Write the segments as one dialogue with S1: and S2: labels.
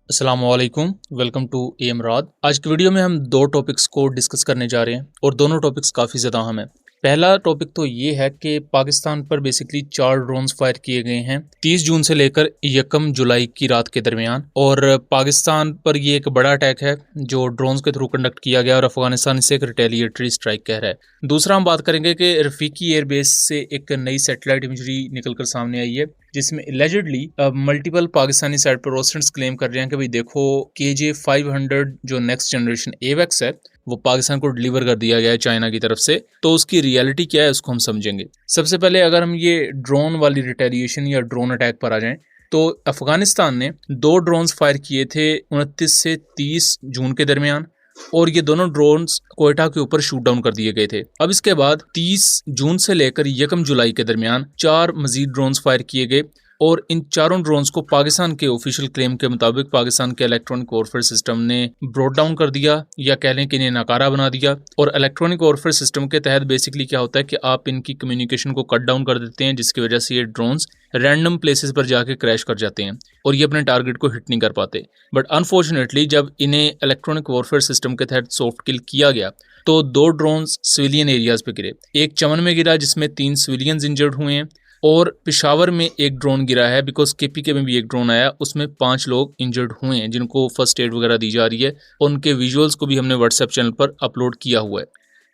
S1: अस्सलामुअलैकुम, welcome to M राद। आज की वीडियो में हम दो टॉपिक्स को डिस्कस करने जा रहे हैं और दोनों टॉपिक्स काफ़ी ज़्यादा अहम है। पहला टॉपिक तो ये है कि पाकिस्तान पर बेसिकली 4 ड्रोन्स फायर किए गए हैं 30 जून से लेकर 1 जुलाई की रात के दरमियान, और पाकिस्तान पर ये एक बड़ा अटैक है जो ड्रोन्स के थ्रू कंडक्ट किया गया और अफगानिस्तान इसे एक रिटेलिएटरी स्ट्राइक कह रहा है। दूसरा हम बात करेंगे कि रफीकी एयरबेस से एक नई सैटेलाइट इमेजरी निकलकर सामने आई है जिसमें एलिजिडली मल्टीपल पाकिस्तानी साइड पर रोस्टेंट्स क्लेम कर रहे हैं कि भाई देखो KJ-500 जो नेक्स्ट जनरेशन एवेक्स है वो पाकिस्तान को डिलीवर कर दिया गया है चाइना की तरफ से। तो उसकी रियलिटी क्या है उसको हम समझेंगे। सबसे पहले अगर हम ये ड्रोन वाली रिटेलिएशन या ड्रोन अटैक पर आ जाएं तो अफगानिस्तान ने 2 ड्रोन्स फायर किए थे 29 से 30 जून के दरमियान, और ये दोनों ड्रोन्स क्वेटा के ऊपर शूट डाउन कर दिए गए थे। अब इसके बाद 30 जून से लेकर 1 जुलाई के दरमियान 4 मजीद ड्रोन्स फायर किए गए, और इन चारों ड्रोन्स को पाकिस्तान के ऑफिशियल क्लेम के मुताबिक पाकिस्तान के इलेक्ट्रॉनिक वॉरफेयर सिस्टम ने ब्रॉट डाउन कर दिया, या कह लें कि इन्हें नाकारा बना दिया। और इलेक्ट्रॉनिक वॉरफेयर सिस्टम के तहत बेसिकली क्या होता है कि आप इनकी कम्युनिकेशन को कट डाउन कर देते हैं, जिसकी वजह से ये ड्रोन्स रैंडम प्लेसेस पर जाके क्रैश कर जाते हैं और ये अपने टारगेट को हिट नहीं कर पाते। बट अनफॉर्चुनेटली जब इन्हें इलेक्ट्रॉनिक वॉरफेयर सिस्टम के तहत सॉफ्ट किल किया गया तो 2 ड्रोन्स सिविलियन एरियाज पे गिरे। एक चमन में गिरा जिसमें 3 सिविलियंस इंजर्ड हुए हैं, और पेशावर में एक ड्रोन गिरा है बिकॉज KPK में भी एक ड्रोन आया, उसमें 5 लोग इंजर्ड हुए हैं जिनको फर्स्ट एड वगैरह दी जा रही है, और उनके विजुअल्स को भी हमने व्हाट्सएप चैनल पर अपलोड किया हुआ है।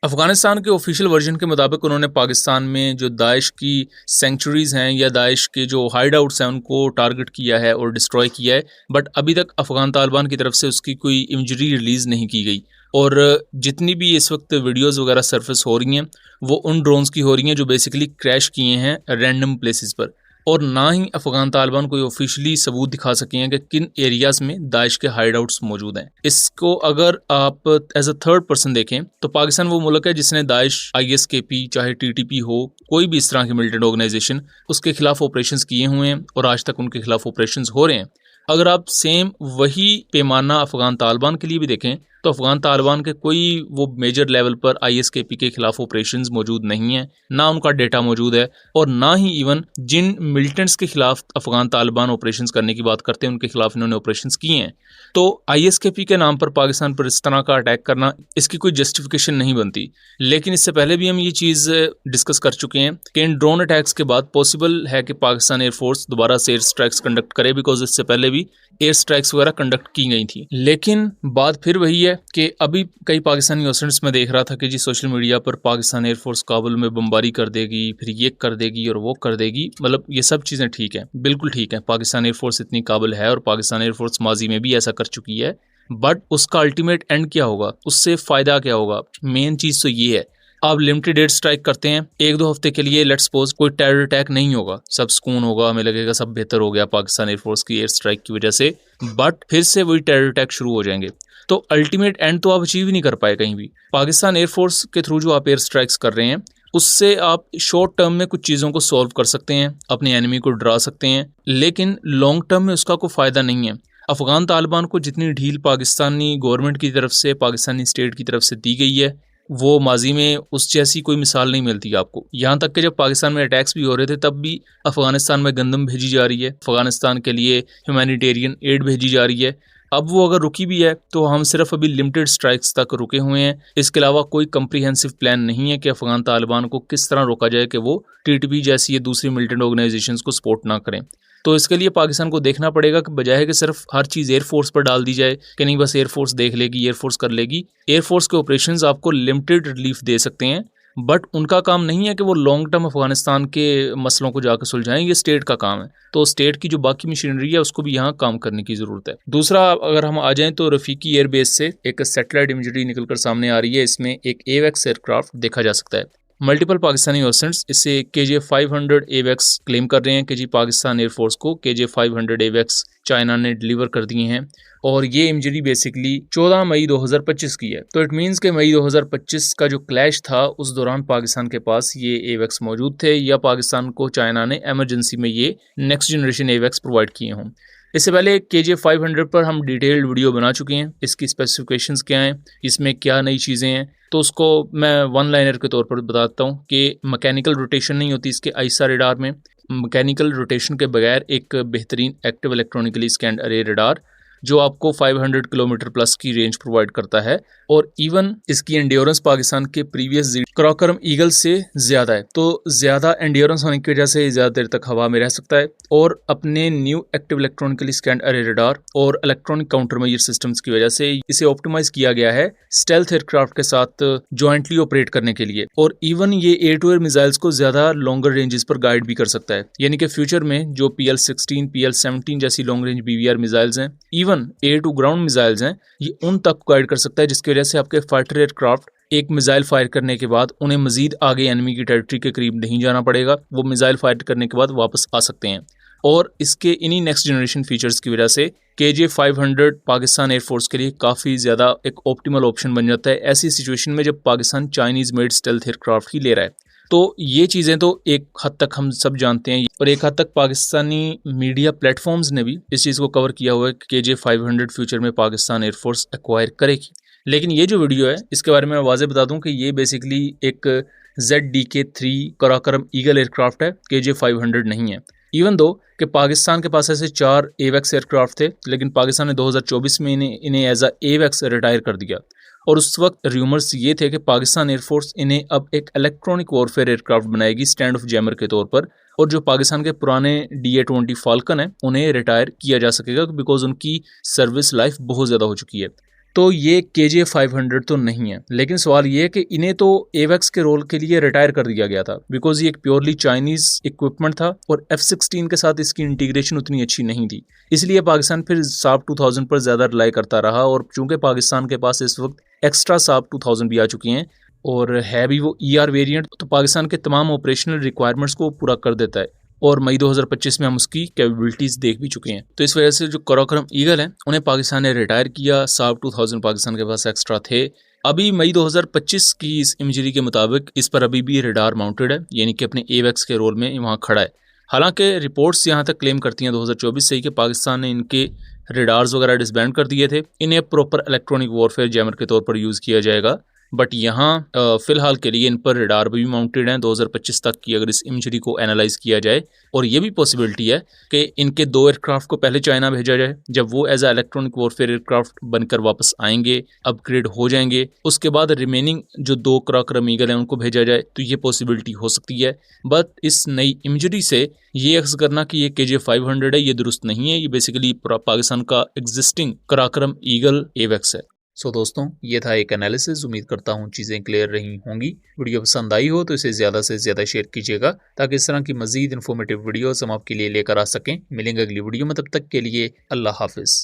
S1: अफगानिस्तान के ऑफिशियल वर्जन के मुताबिक उन्होंने पाकिस्तान में जो दाइश की सेंचुरीज हैं या दाइश के जो हाइड आउट्स हैं उनको टारगेट किया है और डिस्ट्रॉय किया है, बट अभी तक अफगान तालिबान की तरफ से उसकी कोई इमेजरी रिलीज़ नहीं की गई। और जितनी भी इस वक्त वीडियोस वगैरह सरफेस हो रही हैं वो उन ड्रोन्स की हो रही हैं जो बेसिकली क्रैश किए हैं रैंडम प्लेसेस पर, और ना ही अफगान तालिबान कोई ऑफिशियली सबूत दिखा सके हैं कि किन एरियाज में दाइश के हाइड आउट्स मौजूद हैं। इसको अगर आप एज अ थर्ड पर्सन देखें तो पाकिस्तान वो मुल्क है जिसने दाइश, ISKP, चाहे TTP हो, कोई भी इस तरह की मिलिटेंट ऑर्गेनाइजेशन, उसके खिलाफ ऑपरेशंस किए हुए हैं और आज तक उनके खिलाफ ऑपरेशंस हो रहे हैं। अगर आप सेम वही पैमाना अफगान तालिबान के लिए भी देखें तो अफगान तालिबान के कोई वो मेजर लेवल पर ISKP के खिलाफ ऑपरेशंस मौजूद नहीं है, ना उनका डेटा मौजूद है, और ना ही इवन जिन मिलिटेंट्स के खिलाफ अफगान तालिबान ऑपरेशंस करने की बात करते हैं उनके खिलाफ इन्होंने ऑपरेशंस किए हैं। तो ISKP के नाम पर पाकिस्तान पर इस तरह का अटैक करना, इसकी कोई जस्टिफिकेशन नहीं बनती। लेकिन इससे पहले भी हम ये चीज़ डिस्कस कर चुके हैं कि इन ड्रोन अटैक्स के बाद पॉसिबल है कि पाकिस्तान एयरफोर्स दोबारा से एयर स्ट्राइक्स कंडक्ट करे, बिकॉज इससे पहले भी एयर स्ट्राइक्स वगैरह कंडक्ट की गई थी। लेकिन बात फिर वही है कि अभी कई पाकिस्तानी वेबसाइट्स में देख रहा था कि जी सोशल मीडिया पर पाकिस्तान एयरफोर्स काबुल में बमबारी कर देगी, फिर ये कर देगी और वो कर देगी। मतलब ये सब चीज़ें ठीक है, बिल्कुल ठीक है, पाकिस्तान एयरफोर्स इतनी काबिल है और पाकिस्तान एयरफोर्स माजी में भी ऐसा कर चुकी है। बट उसका अल्टीमेट एंड क्या होगा, उससे फ़ायदा क्या होगा? मेन चीज़ तो ये है, आप लिमिटेड एयर स्ट्राइक करते हैं 1-2 हफ्ते के लिए, लेट्स सपोज कोई टेरर अटैक नहीं होगा, सब सुकून होगा, हमें लगेगा सब बेहतर हो गया पाकिस्तान एयरफोर्स की एयर स्ट्राइक की वजह से, बट फिर से वही टेरर अटैक शुरू हो जाएंगे। तो अल्टीमेट एंड तो आप अचीव ही नहीं कर पाए कहीं भी। पाकिस्तान एयरफोर्स के थ्रू जो आप एयर स्ट्राइक्स कर रहे हैं उससे आप शॉर्ट टर्म में कुछ चीज़ों को सॉल्व कर सकते हैं, अपने एनिमी को डरा सकते हैं, लेकिन लॉन्ग टर्म में उसका कोई फ़ायदा नहीं है। अफगान तालिबान को जितनी ढील पाकिस्तानी गवर्नमेंट की तरफ से, पाकिस्तानी स्टेट की तरफ से दी गई है वो माजी में उस जैसी कोई मिसाल नहीं मिलती आपको। यहाँ तक कि जब पाकिस्तान में अटैक्स भी हो रहे थे तब भी अफगानिस्तान में गंदम भेजी जा रही है, अफगानिस्तान के लिए ह्यूमैनिटेरियन एड भेजी जा रही है। अब वो अगर रुकी भी है तो हम सिर्फ अभी लिमिटेड स्ट्राइक्स तक रुके हुए हैं, इसके अलावा कोई कम्प्रीहेंसिव प्लान नहीं है कि अफगान तालिबान को किस तरह रोका जाए कि वो TTP जैसी ये दूसरी मिलिटेंट ऑर्गेनाइजेशंस को सपोर्ट ना करें। तो इसके लिए पाकिस्तान को देखना पड़ेगा कि बजाय कि सिर्फ हर चीज़ एयरफोर्स पर डाल दी जाए कि नहीं बस एयरफोर्स देख लेगी, एयरफोर्स कर लेगी। एयरफोर्स के ऑपरेशंस आपको लिमिटेड रिलीफ दे सकते हैं, बट उनका काम नहीं है कि वो लॉन्ग टर्म अफगानिस्तान के मसलों को जाकर सुलझाएं, ये स्टेट का काम है। तो स्टेट की जो बाकी मशीनरी है उसको भी यहाँ काम करने की ज़रूरत है। दूसरा अगर हम आ जाएं तो रफीकी एयरबेस से एक सैटेलाइट इमेजरी निकलकर सामने आ रही है, इसमें एक AWACS एयरक्राफ्ट देखा जा सकता है। मल्टीपल पाकिस्तानी वेबसाइट्स इसे KJ-500 AWACS क्लेम कर रहे हैं कि जी पाकिस्तान एयरफोर्स को KJ-500 AWACS चाइना ने डिलीवर कर दिए हैं, और ये इमेजरी बेसिकली 14 मई 2025 की है। तो इट मीन्स के मई 2025 का जो क्लैश था उस दौरान पाकिस्तान के पास ये AWACS मौजूद थे, या पाकिस्तान को चाइना ने एमरजेंसी में ये नेक्स्ट जनरेशन AWACS प्रोवाइड किए हों। इससे पहले KJ-500 पर हम डिटेल्ड वीडियो बना चुके हैं, इसकी स्पेसिफिकेशंस क्या हैं, इसमें क्या नई चीज़ें हैं, तो उसको मैं वन लाइनर के तौर पर बताता हूँ कि मैकेनिकल रोटेशन नहीं होती इसके आईसा रेडार में। मैकेनिकल रोटेशन के बगैर एक बेहतरीन एक्टिव इलेक्ट्रॉनिकली स्कैन्ड अरे रेडार जो आपको 500 किलोमीटर प्लस की रेंज प्रोवाइड करता है और इवन इसकी एंड्योरेंस पाकिस्तान के प्रीवियस कराकोरम ईगल से ज़्यादा है। तो ज़्यादा एंड्योरेंस होने की वजह से ज़्यादा देर तक हवा में रह सकता है और अपने न्यू एक्टिव इलेक्ट्रॉनिकली स्कैन्ड अरे रडार और इलेक्ट्रॉनिक काउंटर मेजर सिस्टम्स की वजह से इसे ऑप्टिमाइज किया गया है स्टेल्थ एयरक्राफ्ट के साथ जॉइंटली ऑपरेट करने के लिए। और इवन ये एयर टू एयर मिसाइल्स को ज़्यादा लॉन्गर रेंजेस पर गाइड भी कर सकता है, यानी कि फ्यूचर में जो PL-16, PL-17 जैसी लॉन्ग रेंज BVR मिसाइल्स हैं, even air to ground missiles हैं, ये उन तक गाइड कर सकता है, जिसकी वजह से आपके फाइटर एयरक्राफ्ट एक मिसाइल फायर करने के बाद उन्हें मजीद आगे एनिमी की टेरिटरी के करीब नहीं जाना पड़ेगा, वो मिसाइल फायर करने के बाद वापस आ सकते हैं। और इसके इन्हीं नेक्स्ट जनरेशन फीचर्स की वजह से KJ-500 पाकिस्तान एयरफोर्स के लिए काफ़ी ज़्यादा एक ऑप्टिमल ऑप्शन बन जाता है ऐसी सिचुएशन में जब Pakistan Chinese made stealth aircraft ही ले रहा है। तो ये चीज़ें तो एक हद तक हम सब जानते हैं और एक हद तक पाकिस्तानी मीडिया प्लेटफॉर्म्स ने भी इस चीज़ को कवर किया हुआ है कि KJ-500 फ्यूचर में पाकिस्तान एयरफोर्स एक्वायर करेगी। लेकिन ये जो वीडियो है इसके बारे में मैं वाज़ेह बता दूं कि ये बेसिकली एक ZDK-3 कराकोरम ईगल एयरक्राफ्ट है, KJ-500 नहीं है। इवन दो कि पाकिस्तान के पास ऐसे 4 AWACS एयरक्राफ्ट थे, लेकिन पाकिस्तान ने 2024 में इन्हें एज AWACS रिटायर कर दिया और उस वक्त र्यूमर्स ये थे कि पाकिस्तान एयरफोर्स इन्हें अब एक इलेक्ट्रॉनिक वॉरफेयर एयरक्राफ्ट बनाएगी स्टैंड ऑफ जैमर के तौर पर, और जो पाकिस्तान के पुराने DA-20 फाल्कन है उन्हें रिटायर किया जा सकेगा बिकॉज उनकी सर्विस लाइफ बहुत ज़्यादा हो चुकी है। तो ये KJ-500 तो नहीं है, लेकिन सवाल ये है कि इन्हें तो AWACS के रोल के लिए रिटायर कर दिया गया था बिकॉज ये एक प्योरली चाइनीज़ इक्विपमेंट था और F-16 के साथ इसकी इंटीग्रेशन उतनी अच्छी नहीं थी, इसलिए पाकिस्तान फिर साब 2000 पर ज़्यादा रिलाई करता रहा। और चूंकि पाकिस्तान के पास इस वक्त एक्स्ट्रा साब 2000 भी आ चुकी हैं और है भी वो ER वेरिएंट, तो पाकिस्तान के तमाम ऑपरेशनल रिक्वायरमेंट्स को पूरा कर देता है और मई 2025 में हम उसकी कैपेबिलिटीज़ देख भी चुके हैं। तो इस वजह से जो कराकोरम ईगल है उन्हें पाकिस्तान ने रिटायर किया, साब 2000 पाकिस्तान के पास एक्स्ट्रा थे। अभी मई 2025 की इस इमेजरी के मुताबिक इस पर अभी भी रडार माउंटेड है, यानी कि अपने AWACS के रोल में वहाँ खड़ा है। हालांकि रिपोर्ट्स यहाँ तक क्लेम करती हैं 2024 से ही कि पाकिस्तान ने इनके रडार्स वगैरह डिसबैंड कर दिए थे, इन्हें प्रॉपर इलेक्ट्रॉनिक वॉरफेयर जैमर के तौर पर यूज़ किया जाएगा। बट यहाँ फ़िलहाल के लिए इन पर रडार भी माउंटेड हैं 2025 तक की, अगर इस इमेजरी को एनालाइज किया जाए। और ये भी पॉसिबिलिटी है कि इनके 2 एयरक्राफ्ट को पहले चाइना भेजा जाए, जब वो as a electronic warfare aircraft बनकर वापस आएंगे, अपग्रेड हो जाएंगे, उसके बाद रिमेनिंग जो 2 कराकोरम ईगल हैं उनको भेजा जाए, तो ये पॉसिबिलिटी हो सकती है। बट इस नई इमेजरी से ये एक्स करना कि ये KJ-500 है, ये दुरुस्त नहीं है। ये बेसिकली पाकिस्तान का एग्जिस्टिंग कराकोरम ईगल AWACS है। सो दोस्तों, ये था एक एनालिसिस। उम्मीद करता हूँ चीज़ें क्लियर रही होंगी। वीडियो पसंद आई हो तो इसे ज़्यादा से ज़्यादा शेयर कीजिएगा ताकि इस तरह की मज़ीद इन्फॉर्मेटिव वीडियोस हम आपके लिए लेकर आ सकें। मिलेंगे अगली वीडियो में, तब तक के लिए अल्लाह हाफिज़।